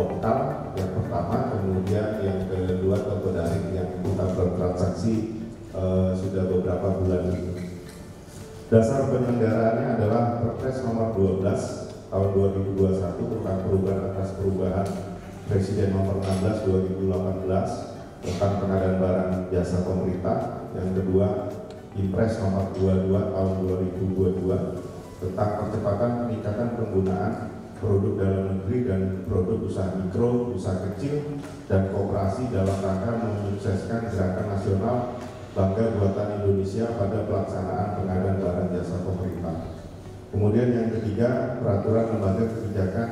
lokal yang pertama, kemudian yang kedua toko daring yang kita bertransaksi sudah beberapa bulan ini. Dasar penyelenggaraannya adalah Perpres nomor 12 tahun 2021 tentang perubahan atas perubahan Presiden nomor 16 2018 tentang pengadaan barang jasa pemerintah. Yang kedua, Impres nomor 22 tahun 2022 tentang percepatan peningkatan penggunaan produk dalam negeri dan produk usaha mikro, usaha kecil, dan koperasi dalam rangka menyukseskan gerakan nasional Bangga Buatan Indonesia pada pelaksanaan pengadaan barang jasa pemerintah. Kemudian yang ketiga, Peraturan Lembaga Kebijakan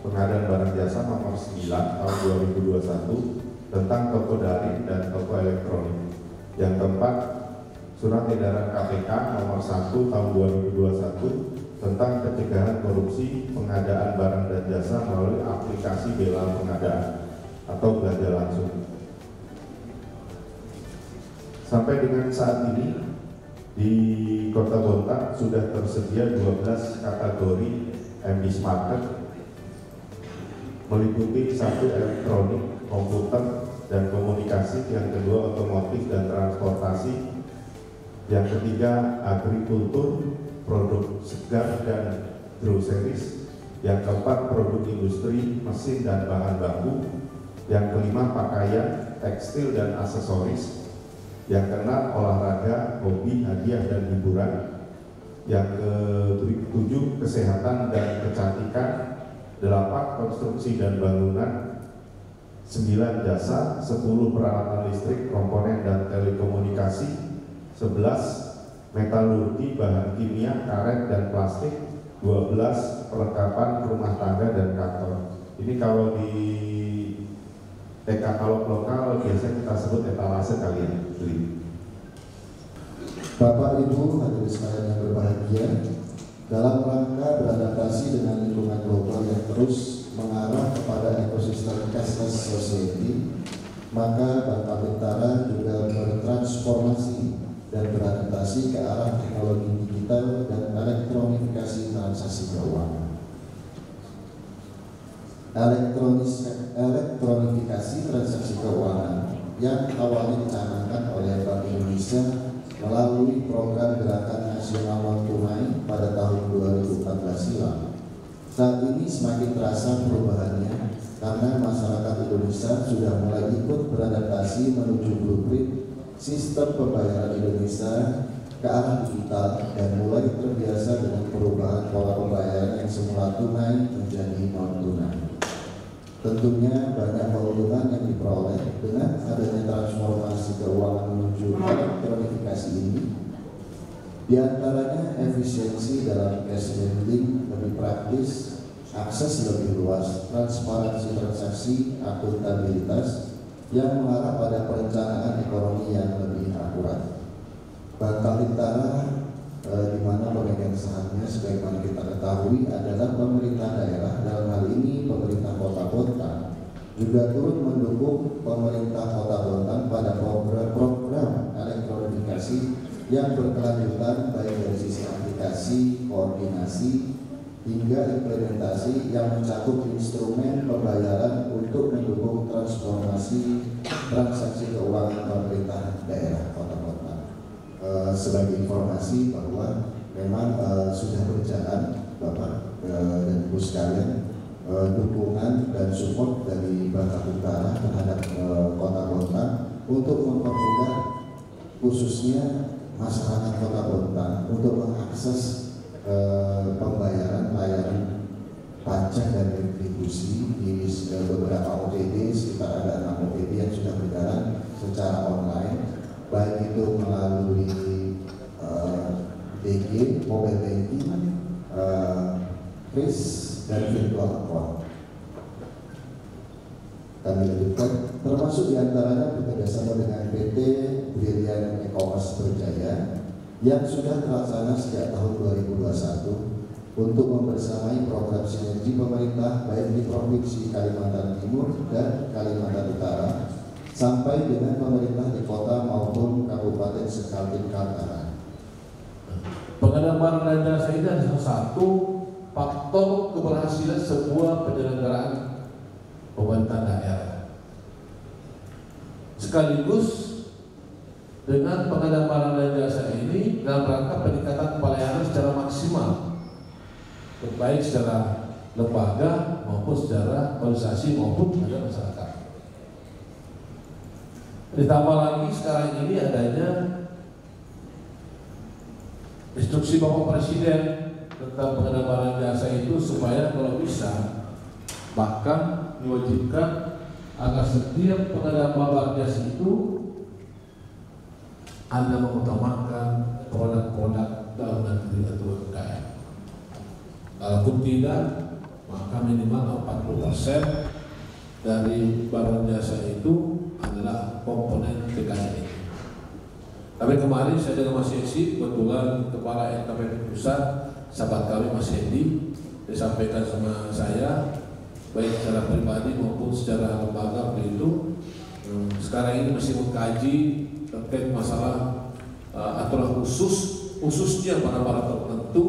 Pengadaan Barang Jasa nomor 9 tahun 2021 tentang toko daring dan toko elektronik. Yang keempat, Surat Edaran KPK nomor 1 tahun 2021 tentang pencegahan korupsi pengadaan barang dan jasa melalui aplikasi Bela Pengadaan atau belanja langsung. Sampai dengan saat ini di Kota Bontang sudah tersedia 12 kategori MBIS Market meliputi 1 elektronik, komputer, dan komunikasi, yang kedua otomotif dan transportasi, yang ketiga agrikultur, produk segar dan groceries, yang keempat produk industri, mesin dan bahan baku, yang kelima pakaian, tekstil dan aksesoris, yang keenam olahraga, hobi, hadiah dan hiburan, yang ketujuh kesehatan dan kecantikan, 8 konstruksi dan bangunan, 9 jasa, 10 peralatan listrik, komponen dan telekomunikasi, 11 metalurgi, bahan kimia, karet dan plastik, 12 perlengkapan rumah tangga dan kantor. Ini kalau di TK kalau lokal biasanya kita sebut etalase kalian beli. Bapak Ibu hadirin sekalian yang berbahagia, dalam rangka beradaptasi dengan lingkungan global yang terus mengarah kepada ekosistem cashless society, maka Bank Kapitara juga bertransformasi dan beradaptasi ke arah teknologi digital dan elektronifikasi transaksi keuangan. Elektronifikasi transaksi keuangan yang awalnya dicanangkan oleh Bank Indonesia melalui program Gerakan Nasional Non Tunai pada tahun 2014 silam, saat ini semakin terasa perubahannya karena masyarakat Indonesia sudah mulai ikut beradaptasi menuju blueprint sistem pembayaran Indonesia ke arah digital dan mulai terbiasa dengan perubahan pola pembayaran yang semula tunai menjadi non tunai. Tentunya banyak keuntungan yang diperoleh dengan adanya transformasi keuangan menuju elektronifikasi ini. Di antaranya efisiensi dalam cash handling lebih praktis, akses lebih luas, transparansi transaksi, akuntabilitas yang mengarah pada perencanaan ekonomi yang lebih akurat. Bank Kapitara di mana pemegang sahamnya sebagaimana kita ketahui adalah pemerintah daerah, dalam hal ini pemerintah Kota Bontang, juga turut mendukung pemerintah Kota Bontang pada program elektronifikasi yang berkelanjutan baik dari sisi aplikasi, koordinasi, hingga implementasi yang mencakup instrumen pembayaran untuk mendukung transformasi transaksi keuangan pemerintah daerah Kota Bontang. Sebagai informasi bahwa memang sudah berjalan Bapak dan Ibu sekalian dukungan dan support dari Bank Kapitara terhadap Kota Bontang untuk mempermudah khususnya masyarakat Kota Bontang untuk mengakses pembayaran layanan pajak dan retribusi di beberapa OPD, sekitar ada 6 OPD yang sudah berjalan secara online, baik itu melalui DG, mobile banking, kris, dan virtual account. Kami lanjutkan, termasuk diantaranya bekerjasama dengan PT Brilliant E-Commerce Berjaya yang sudah terlaksana sejak tahun 2021 untuk membersamai program sinergi pemerintah baik di Provinsi Kalimantan Timur dan Kalimantan Utara sampai dengan pemerintah di kota maupun Kabupaten Sekaltim Kaltara. Pengadaan barang dan jasa ini adalah salah satu faktor keberhasilan sebuah penyelenggaraan pemerintah daerah. Sekaligus dengan pengadaan barang dan jasa ini dalam rangka peningkatan pelayanan secara maksimal, baik secara lembaga maupun secara organisasi maupun pada masyarakat. Ditambah lagi sekarang ini adanya instruksi Bapak Presiden tentang pengadaan barang jasa itu supaya kalau bisa bahkan diwajibkan agar setiap pengadaan barang jasa itu Anda mengutamakan produk-produk dalam negeri atau UMKM. Kalaupun tidak, maka minimal 40% dari barang jasa itu adalah komponen TKN. Tapi kemarin saya dengan Mas Yesi, kebetulan Kepala LKPP Pusat, sahabat kami Mas Hendi, disampaikan sama saya, baik secara pribadi maupun secara lembaga begitu. Sekarang ini masih mengkaji terkait masalah aturan khususnya barang-barang tertentu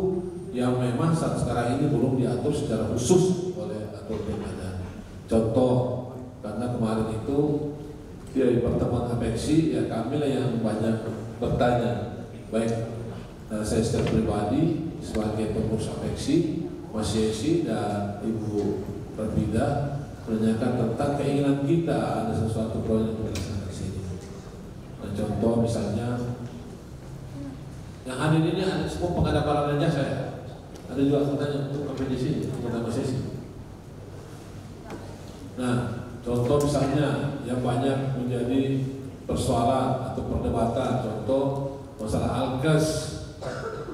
yang memang saat sekarang ini belum diatur secara khusus oleh aturan yang ada. Contoh, karena kemarin itu di pertemuan Apeksi, ya kami lah yang banyak bertanya, baik saya secara pribadi sebagai pengurus Apeksi, Mas Yesi dan Ibu Perbida menanyakan tentang keinginan kita ada sesuatu proyek yang dilaksanakan di sini. Nah, contoh misalnya yang hadir ini ada semua pengadaan barang dan jasa ya. Ada juga anggotanya untuk di sini, anggota Mas Yesi. Nah, contoh misalnya yang banyak menjadi persoalan atau perdebatan, contoh masalah Alkes.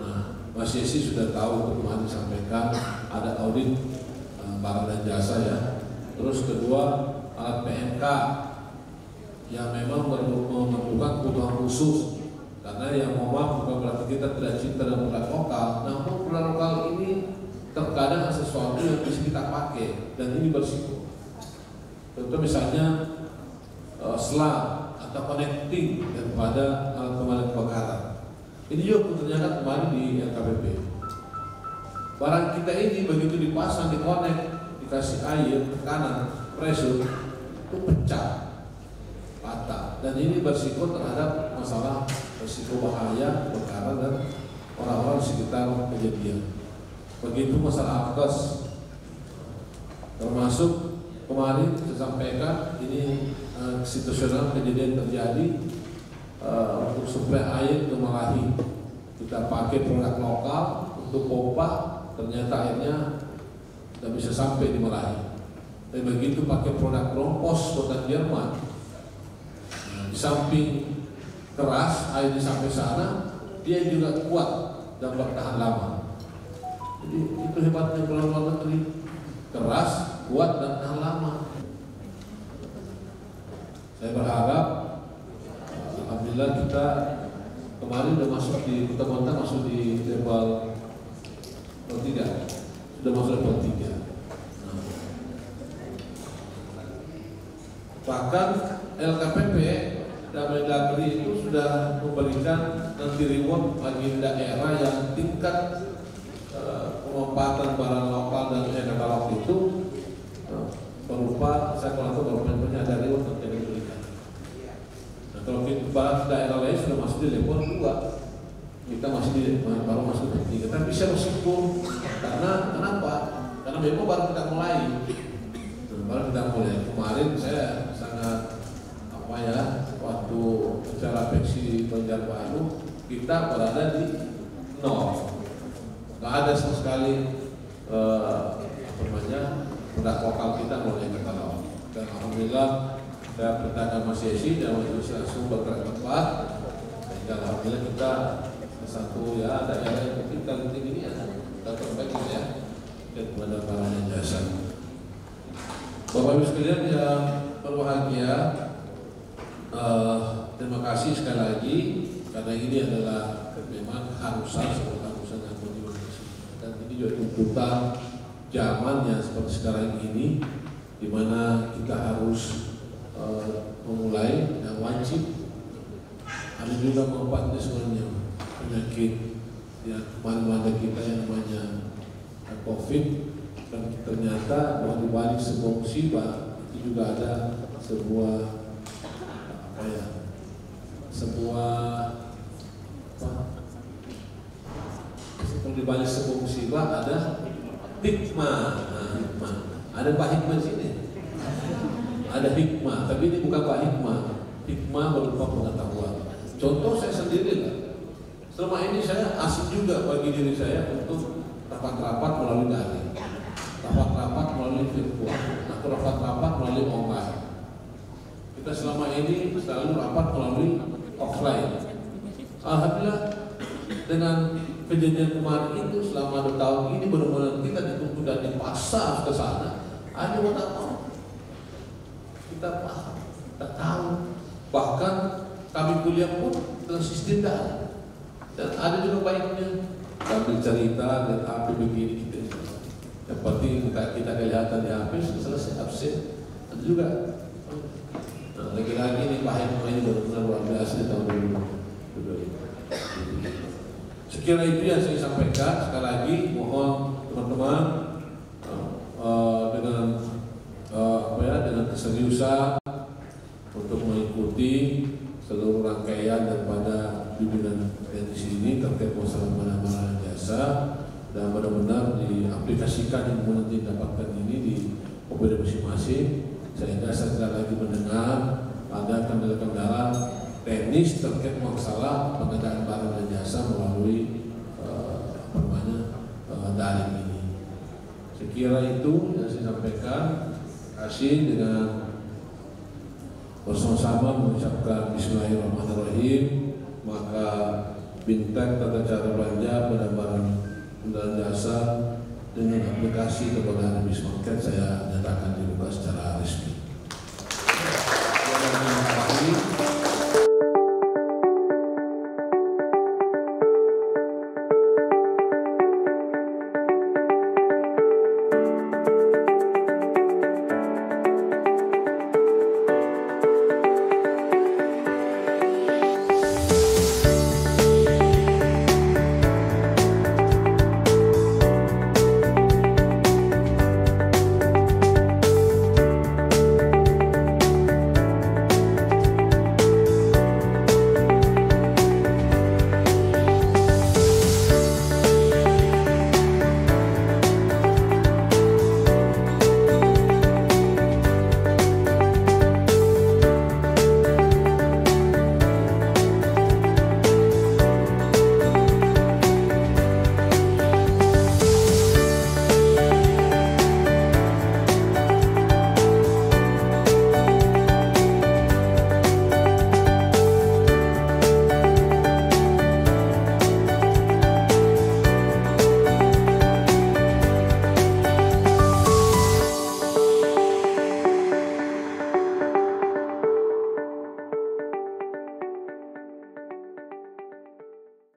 Nah, Mas Yesi sudah tahu kemarin disampaikan ada audit barang dan jasa ya. Terus kedua, alat PMK yang memang memerlukan kebutuhan khusus, karena yang mohon bukan berarti kita tidak cinta dengan produk lokal, namun produk lokal ini terkadang sesuatu yang bisa kita pakai dan ini bersiko. Contoh misalnya selang atau connecting daripada alat pemadam kebakaran. Ini juga ternyata kemarin di LKPP. Barang kita ini begitu dipasang, dikonek, dikasih air, tekanan, pressure, itu pecah, patah. Dan ini bersiko terhadap masalah risiko bahaya kebakaran dan orang-orang di sekitar kejadian. Begitu masalah Alkes, termasuk kemarin saya sampaikan ini situasional kejadian terjadi untuk suplai air ke Melahi. Kita pakai produk lokal untuk pompa, ternyata airnya tidak bisa sampai di Melahi. Dan begitu pakai produk Rompos buatan Jerman, di samping keras airnya sampai sana, dia juga kuat dan bertahan lama. Jadi itu hebatnya produk luar negeri, keras, kuat dan tahan lama. Saya berharap, alhamdulillah kita kemarin sudah masuk di pertemuan, masuk di level 3, sudah masuk level 3. Nah, bahkan LKPP dan Mendagri itu sudah memberikan nanti reward bagi daerah yang tingkat pemanfaatan barang lokal dan katalog itu berupa, saya kalau government-nya ada reward nanti yang diberikan. Nah, kalau kita daerah lain sudah masuk di level 2, kita masih di baru masuk di 3, tapi bisa meskipun karena kenapa? Karena memang baru kita mulai. Baru kita mulai. Kemarin saya sangat waktu acara Peksi Banjarbaru kita berada di 0. Nggak ada sama sekali produk lokal kita mulai katalog. Dan alhamdulillah saya bertanya Mas Yesi dan Mas Yesi langsung bergerak cepat. Dan alhamdulillah kita satu ya daerah yang mungkin kali ini ya kita terbaik ya dan kepada barang jasa. Bapak Ibu sekalian yang berbahagia, terima kasih sekali lagi karena ini adalah memang keharusan yang dimiliki dan ini juga tuntutan zaman yang seperti sekarang ini, di mana kita harus memulai yang wajib. Ada juga manfaatnya sebenarnya penyakit yang mana kita yang namanya COVID, dan ternyata bahwa dibalik sebuah musibah itu juga ada sebuah di balik sebuah musibah ada hikmah. Hikmah. Ada Pak Hikmah di sini. Ada hikmah, tapi ini bukan Pak Hikmah. Hikmah berupa pengetahuan. Contoh saya sendiri lah. Selama ini saya asik juga bagi diri saya untuk rapat-rapat melalui daring, rapat-rapat melalui virtual, atau rapat-rapat melalui online. Kita selama ini selalu rapat melalui offline. Alhamdulillah dengan kejadian kemarin itu selama 2 tahun ini benar-benar kita dituntut dan dipaksa ke sana. Ada orang tahu, kita paham, kita tahu. Bahkan kami kuliah pun dengan sistem daring. Dan ada juga baiknya sambil cerita dan apa begini gitu. Yang penting kita kelihatan di HP selesai absen. Ada juga. Nah, lagi-lagi ini Pak Hikmah ini benar-benar luar biasa di tahun 2022. Sekiranya itu yang saya sampaikan. Sekali lagi mohon teman-teman dengan keseriusan untuk mengikuti seluruh rangkaian daripada bimbingan di sini terkait masalah barang jasa, dan benar-benar diaplikasikan yang nanti dapatkan ini di OPD masing-masing, sehingga saya tidak lagi mendengar ada kendala-kendala teknis terkait masalah pengadaan barang dan jasa melalui daring ini. Sekira itu yang saya sampaikan. Kasih dengan bersama-sama mengucapkan Bismillahirrahmanirrahim. Maka Bintek tata cara belanja pada barang dan jasa dengan aplikasi kepada Bismarket saya nyatakan dibuka secara resmi.